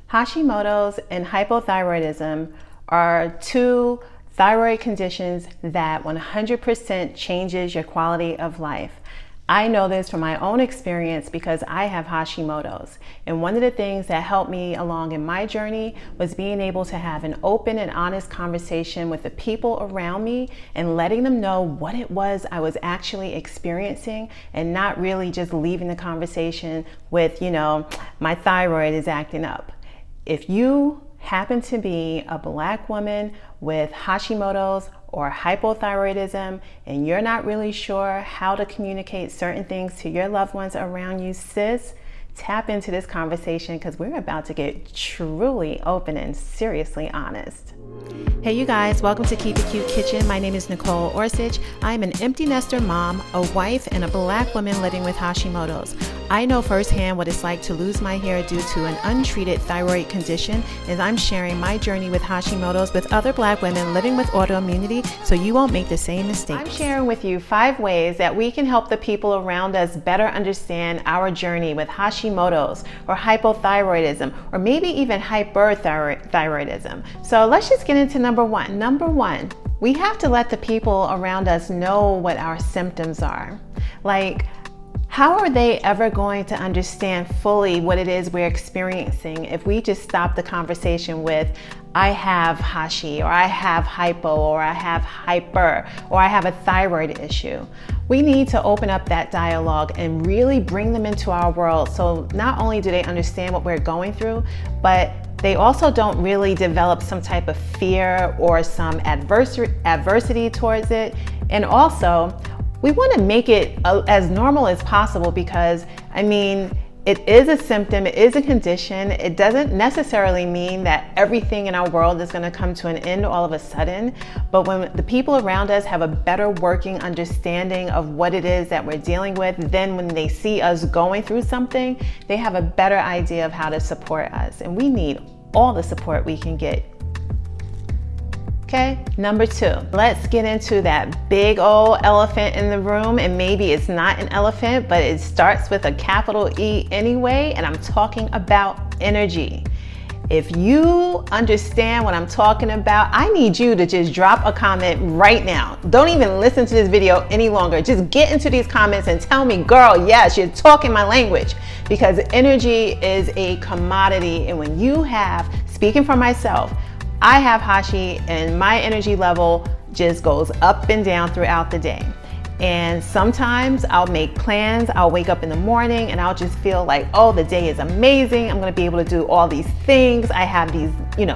Hashimoto's and hypothyroidism are two thyroid conditions that 100% changes your quality of life. I know this from my own experience because I have Hashimoto's. And one of the things that helped me along in my journey was being able to have an open and honest conversation with the people around me and letting them know what it was I was actually experiencing, and not really just leaving the conversation with, my thyroid is acting up. If you happen to be a Black woman with Hashimoto's or hypothyroidism and you're not really sure how to communicate certain things to your loved ones around you, sis, tap into this conversation because we're about to get truly open and seriously honest. Hey you guys, welcome to Keep It Cute Kitchen. My name is Nicole Orisich. I'm an empty nester mom, a wife, and a Black woman living with Hashimoto's. I know firsthand what it's like to lose my hair due to an untreated thyroid condition, and I'm sharing my journey with Hashimoto's with other Black women living with autoimmunity so you won't make the same mistakes. I'm sharing with you 5 ways that we can help the people around us better understand our journey with Hashimoto's or hypothyroidism, or maybe even hyperthyroidism. So let's just get into number one. Number one, we have to let the people around us know what our symptoms are. Like, how are they ever going to understand fully what it is we're experiencing if we just stop the conversation with, I have Hashi, or I have hypo, or I have hyper, or I have a thyroid issue? We need to open up that dialogue and really bring them into our world, so not only do they understand what we're going through, but they also don't really develop some type of fear or some adversity towards it. And also, we want to make it as normal as possible because, it is a symptom, it is a condition. It doesn't necessarily mean that everything in our world is going to come to an end all of a sudden. But when the people around us have a better working understanding of what it is that we're dealing with, then when they see us going through something, they have a better idea of how to support us. And we need all the support we can get. Okay, number 2, let's get into that big old elephant in the room. And maybe it's not an elephant, but it starts with a capital E anyway. And I'm talking about energy. If you understand what I'm talking about, I need you to just drop a comment right now. Don't even listen to this video any longer. Just get into these comments and tell me, girl, yes, you're talking my language. Because energy is a commodity. And when you have, speaking for myself, I have Hashi and my energy level just goes up and down throughout the day. And sometimes I'll make plans, I'll wake up in the morning and I'll just feel like, oh, the day is amazing. I'm gonna be able to do all these things. I have these,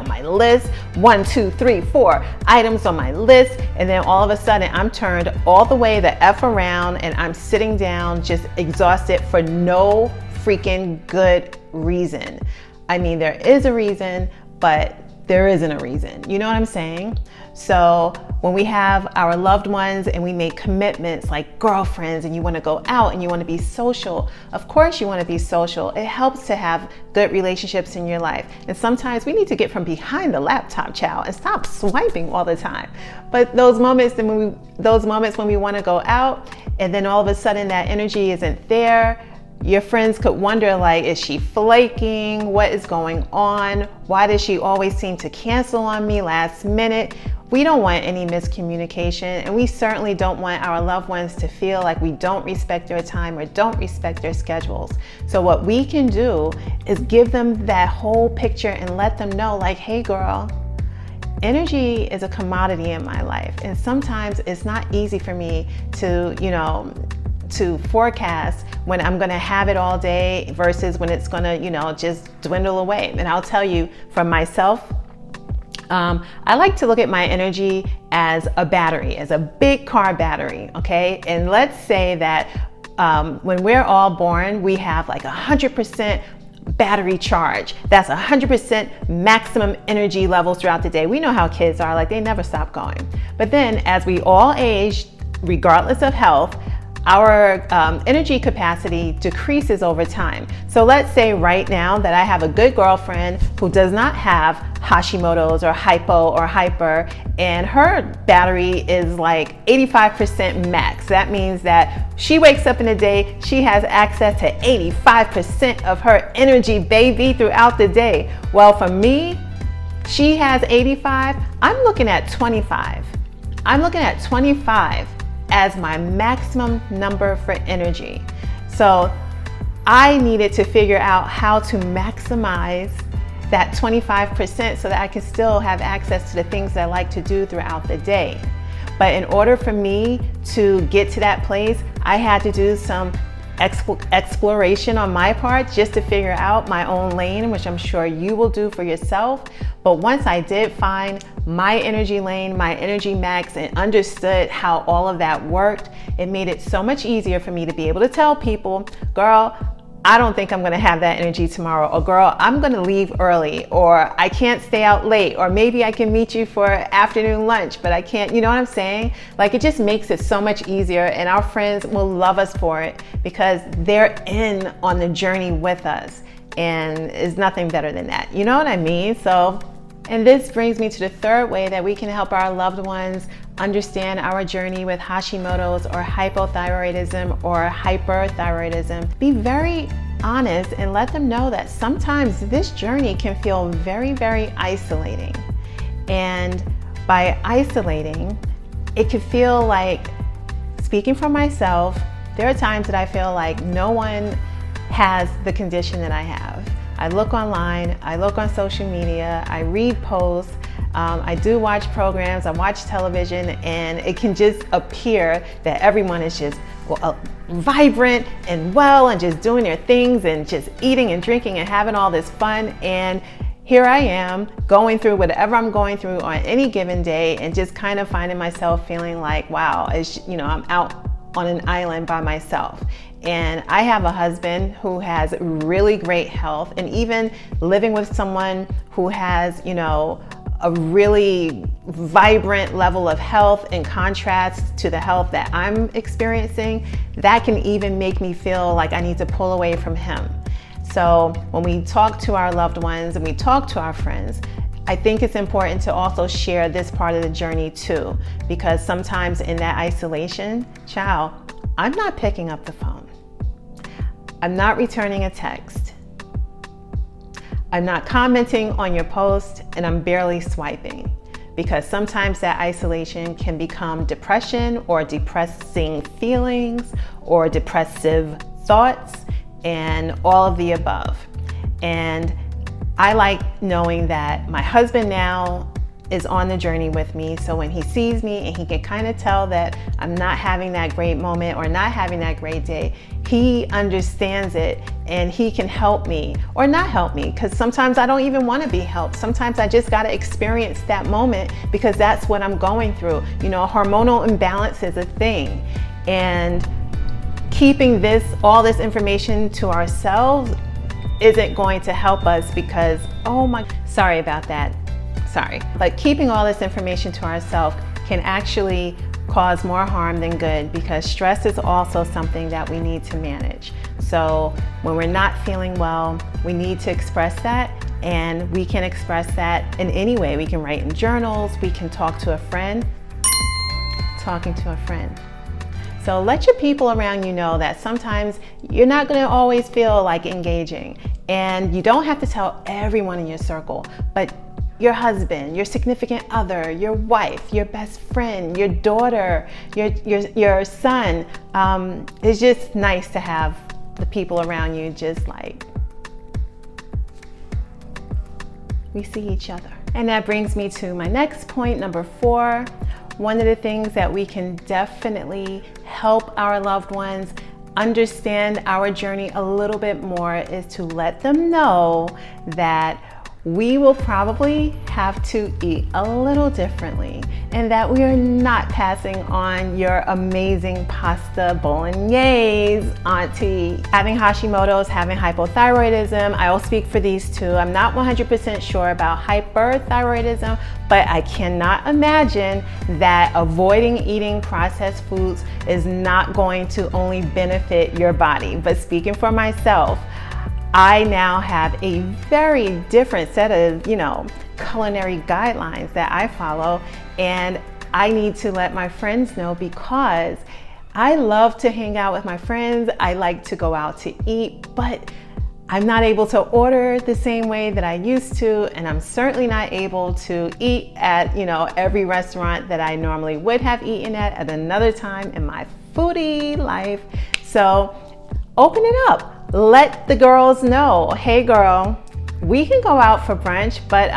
my list, 1, 2, 3, 4 items on my list. And then all of a sudden I'm turned all the way the F around and I'm sitting down just exhausted for no freaking good reason. There is a reason, but there isn't a reason. You know what I'm saying? So when we have our loved ones and we make commitments like girlfriends and you want to go out and you want to be social, of course you want to be social. It helps to have good relationships in your life. And sometimes we need to get from behind the laptop, child, and stop swiping all the time. But those moments when we want to go out and then all of a sudden that energy isn't there, your friends could wonder, like, is she flaking? What is going on? Why does she always seem to cancel on me last minute? We don't want any miscommunication, and we certainly don't want our loved ones to feel like we don't respect their time or don't respect their schedules. So what we can do is give them that whole picture and let them know, like, hey girl, energy is a commodity in my life. And sometimes it's not easy for me to forecast when I'm gonna have it all day versus when it's gonna, just dwindle away. And I'll tell you from myself, I like to look at my energy as a battery, as a big car battery, okay? And let's say that when we're all born, we have like 100% battery charge. That's 100% maximum energy levels throughout the day. We know how kids are, like they never stop going. But then as we all age, regardless of health, our energy capacity decreases over time. So let's say right now that I have a good girlfriend who does not have Hashimoto's or hypo or hyper, and her battery is like 85% max. That means that she wakes up in the day, she has access to 85% of her energy, baby, throughout the day. Well, for me, she has 85, I'm looking at 25. I'm looking at 25 as my maximum number for energy. So I needed to figure out how to maximize that 25% so that I can still have access to the things that I like to do throughout the day. But in order for me to get to that place, I had to do some exploration on my part just to figure out my own lane, which I'm sure you will do for yourself. But once I did find my energy lane, my energy max, and understood how all of that worked, it made it so much easier for me to be able to tell people, girl, I don't think I'm gonna have that energy tomorrow, or girl, I'm gonna leave early, or I can't stay out late, or maybe I can meet you for afternoon lunch, but I can't, you know what I'm saying? Like, it just makes it so much easier, and our friends will love us for it because they're in on the journey with us, and it's nothing better than that. You know what I mean? So, and this brings me to the third way that we can help our loved ones understand our journey with Hashimoto's or hypothyroidism or hyperthyroidism. Be very honest and let them know that sometimes this journey can feel very, very isolating. And by isolating, it can feel like, speaking for myself, there are times that I feel like no one has the condition that I have. I look online, I look on social media, I read posts, I do watch programs, I watch television, and it can just appear that everyone is just vibrant and well and just doing their things and just eating and drinking and having all this fun. And here I am going through whatever I'm going through on any given day and just kind of finding myself feeling like, wow, I'm out on an island by myself. And I have a husband who has really great health, and even living with someone who has, a really vibrant level of health in contrast to the health that I'm experiencing, that can even make me feel like I need to pull away from him. So when we talk to our loved ones and we talk to our friends, I think it's important to also share this part of the journey too, because sometimes in that isolation, I'm not picking up the phone. I'm not returning a text. I'm not commenting on your post, and I'm barely swiping, because sometimes that isolation can become depression or depressing feelings or depressive thoughts and all of the above. And I like knowing that my husband now is on the journey with me. So when he sees me and he can kind of tell that I'm not having that great moment or not having that great day, he understands it and he can help me or not help me, because sometimes I don't even want to be helped. Sometimes I just got to experience that moment because that's what I'm going through. Hormonal imbalance is a thing, and keeping all this information to ourselves isn't going to help us because, sorry about that. Sorry. But keeping all this information to ourselves can actually cause more harm than good, because stress is also something that we need to manage. So when we're not feeling well, we need to express that, and we can express that in any way. We can write in journals, we can talk to a friend. Talking to a friend. So let your people around you know that sometimes you're not going to always feel like engaging, and you don't have to tell everyone in your circle, but your husband, your significant other, your wife, your best friend, your daughter, your son. It's just nice to have the people around you just like we see each other. And that brings me to my next point, number 4. One of the things that we can definitely help our loved ones understand our journey a little bit more is to let them know that we will probably have to eat a little differently, and that we are not passing on your amazing pasta bolognese, auntie. Having Hashimoto's, having hypothyroidism, I will speak for these two. I'm not 100% sure about hyperthyroidism, but I cannot imagine that avoiding eating processed foods is not going to only benefit your body. But speaking for myself, I now have a very different set of, culinary guidelines that I follow, and I need to let my friends know because I love to hang out with my friends. I like to go out to eat, but I'm not able to order the same way that I used to, and I'm certainly not able to eat at, every restaurant that I normally would have eaten at another time in my foodie life. So open it up. Let the girls know, hey girl, we can go out for brunch, but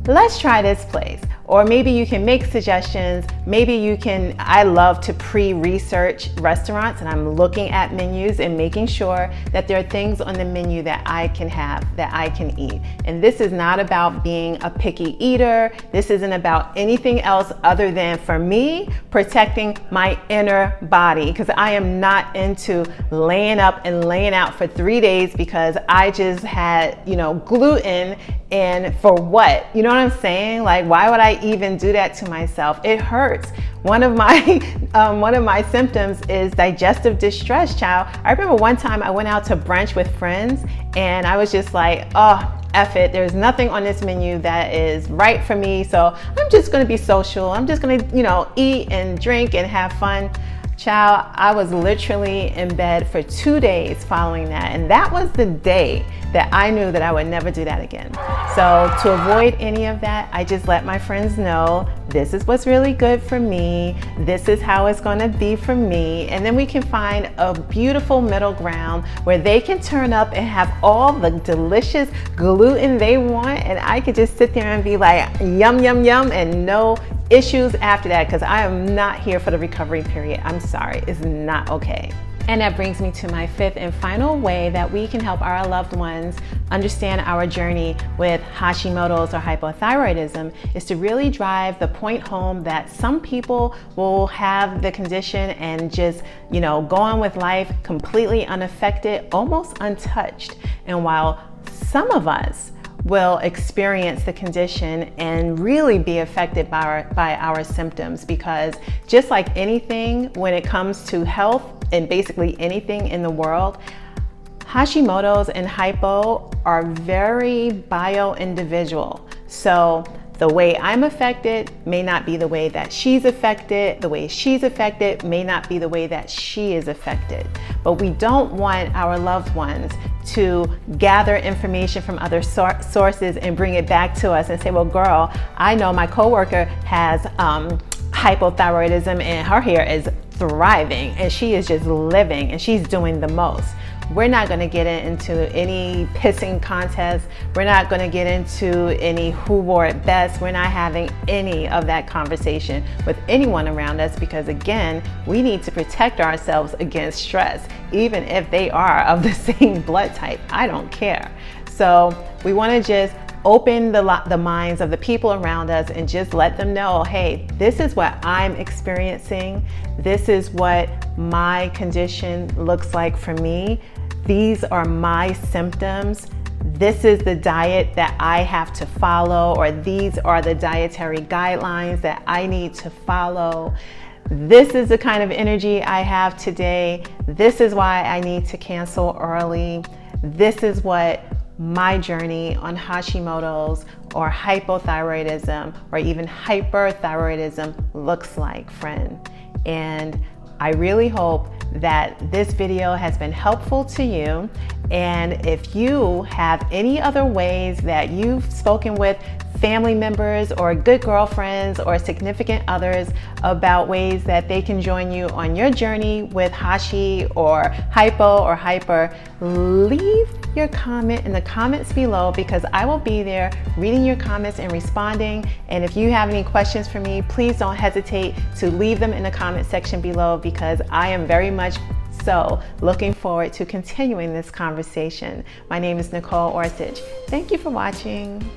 let's try this place. Or maybe you can make suggestions. Maybe you can, I love to pre-research restaurants, and I'm looking at menus and making sure that there are things on the menu that I can have, that I can eat. And this is not about being a picky eater. This isn't about anything else other than, for me, protecting my inner body, because I am not into laying up and laying out for 3 days because I just had, gluten, and for what? You know what I'm saying? Like, why would I even do that to myself? It hurts. One of my symptoms is digestive distress, child. I remember one time I went out to brunch with friends, and I was just like, oh, F it. There's nothing on this menu that is right for me, so I'm just gonna be social. I'm just gonna, eat and drink and have fun. Child, I was literally in bed for 2 days following that, and that was the day that I knew that I would never do that again. So to avoid any of that, I just let my friends know, this is what's really good for me, this is how it's gonna be for me, and then we can find a beautiful middle ground where they can turn up and have all the delicious gluten they want, and I could just sit there and be like, yum, yum, yum, and no issues after that, because I am not here for the recovery period. I'm sorry, it's not okay. And that brings me to my fifth and final way that we can help our loved ones understand our journey with Hashimoto's or hypothyroidism, is to really drive the point home that some people will have the condition and just, go on with life completely unaffected, almost untouched. And while some of us will experience the condition and really be affected by our symptoms, because just like anything when it comes to health and basically anything in the world, Hashimoto's and hypo are very bio-individual. So the way I'm affected may not be the way that she's affected. The way she's affected may not be the way that she is affected. But we don't want our loved ones to gather information from other sources and bring it back to us and say, well, girl, I know my coworker has hypothyroidism and her hair is thriving and she is just living and she's doing the most. We're not going to get into any pissing contest. We're not going to get into any who wore it best. We're not having any of that conversation with anyone around us, because again, we need to protect ourselves against stress, even if they are of the same blood type. I don't care. So we want to just open the minds of the people around us and just let them know, hey, this is what I'm experiencing. This is what my condition looks like for me. These are my symptoms. This is the diet that I have to follow, or these are the dietary guidelines that I need to follow. This is the kind of energy I have today. This is why I need to cancel early. This is what my journey on Hashimoto's or hypothyroidism or even hyperthyroidism looks like, friend. And I really hope that this video has been helpful to you. And if you have any other ways that you've spoken with family members or good girlfriends or significant others about ways that they can join you on your journey with Hashi or hypo or hyper, leave your comment in the comments below, because I will be there reading your comments and responding. And if you have any questions for me, please don't hesitate to leave them in the comment section below, because I am very much So looking forward to continuing this conversation. My name is Nicole Orisich. Thank you for watching.